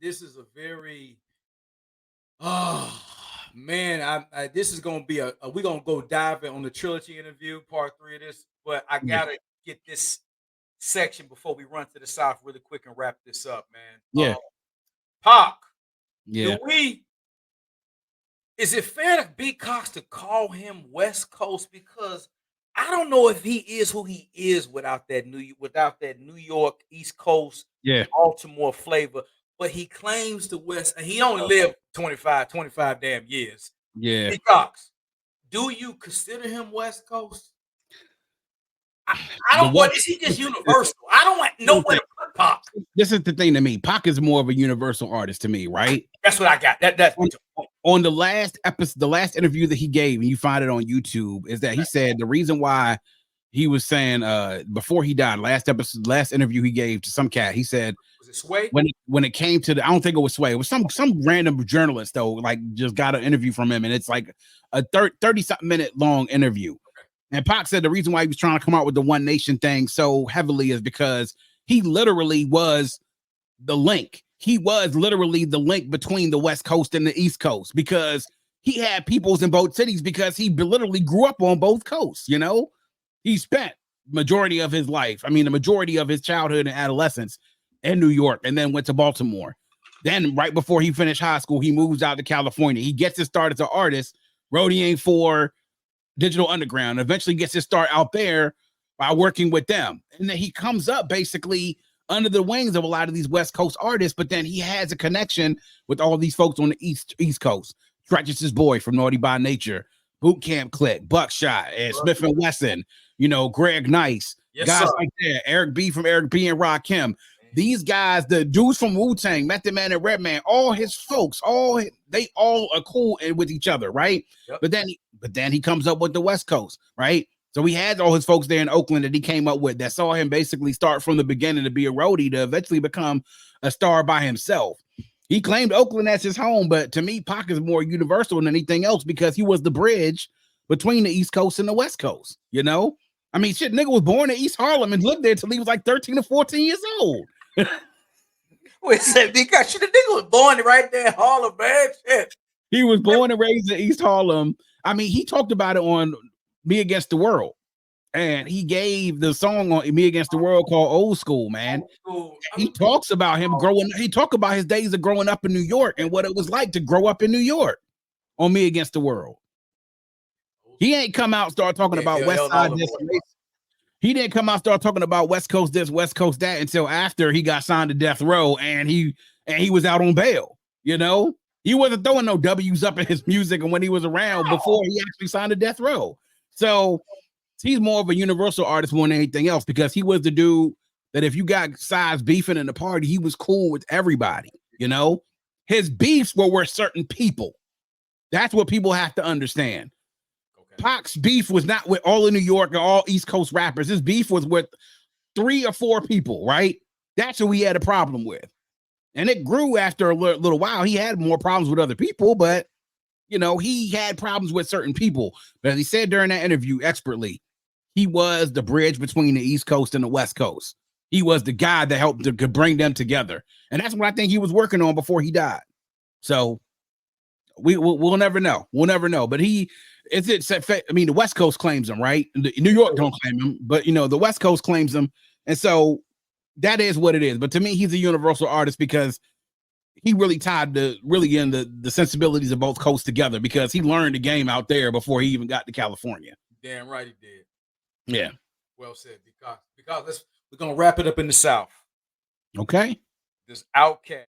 this is a very oh man, this is gonna be we're gonna go dive in on the trilogy interview, part 3 of this, but I Yeah. gotta get this section before we run to the south really quick and wrap this up, man. Yeah. Pac, Yeah. is it fair to B Cox to call him West Coast? Because I don't know if he is who he is without that New York East Coast Yeah. Baltimore flavor, but he claims the West, and he only lived 25 damn years. Yeah. B Cox, do you consider him West Coast? I don't. What is he just universal? I don't know where to put Pac. This is the thing to me. Pac is more of a universal artist to me, right? That's what I got. That's on the last episode, the last interview that he gave, and you find it on YouTube, is that he said the reason why he was saying before he died, last interview he gave to some cat, he said, was it Sway? When it came to I don't think it was Sway, it was some random journalist though, like just got an interview from him, and it's like a 30-something minute long interview. And Pac said the reason why he was trying to come out with the One Nation thing so heavily is because he literally was the link. He was literally the link between the West Coast and the East Coast, because he had peoples in both cities, because he literally grew up on both coasts. You know, he spent majority of his life, the majority of his childhood and adolescence in New York, and then went to Baltimore. Then right before he finished high school, he moves out to California. He gets his start as an artist, roadieing for Digital Underground, eventually gets his start out there by working with them. And then he comes up basically under the wings of a lot of these West Coast artists, but then he has a connection with all these folks on the East Coast. Stretches his boy from Naughty by Nature, Boot Camp Click, Buckshot, and Smith and Wesson, Greg Nice, guys like that, Eric B from Eric B and Rakim. These guys, the dudes from Wu-Tang, Method Man and Redman, all his folks, they all are cool and with each other, right? Yep. But then he comes up with the West Coast, right? So he had all his folks there in Oakland that he came up with that saw him basically start from the beginning to be a roadie to eventually become a star by himself. He claimed Oakland as his home, but to me, Pac is more universal than anything else because he was the bridge between the East Coast and the West Coast, Shit, nigga was born in East Harlem and lived there till he was like 13 or 14 years old. Wait a second, because the nigga was born right there in Harlem, man. Shit. He was born and raised in East Harlem. He talked about it on Me Against the World, and he gave the song on Me Against the World called Old School, man. He talks about him he talked about his days of growing up in New York and what it was like to grow up in New York on Me Against the World. He ain't come out and start talking about West Side this. He didn't come out start talking about West Coast this, West Coast that until after he got signed to Death Row and he was out on bail. He wasn't throwing no W's up in his music and when he was around before he actually signed to Death Row. So he's more of a universal artist more than anything else, because he was the dude that if you got sides beefing in the party, he was cool with everybody. His beefs were with certain people. That's what people have to understand. Pac's beef was not with all of New York and all East Coast rappers. His beef was with 3 or 4 people, right? That's who he had a problem with. And it grew after a little while. He had more problems with other people, but, he had problems with certain people. But as he said during that interview expertly, he was the bridge between the East Coast and the West Coast. He was the guy that helped to bring them together. And that's what I think he was working on before he died. So we'll never know. We'll never know. But the West Coast claims him, right? New York don't claim him, but the West Coast claims him. And so that is what it is. But to me, he's a universal artist because he really tied the sensibilities of both coasts together, because he learned the game out there before he even got to California. Damn right he did. Yeah. Well said. Because we're gonna wrap it up in the South. Okay. This Outkast.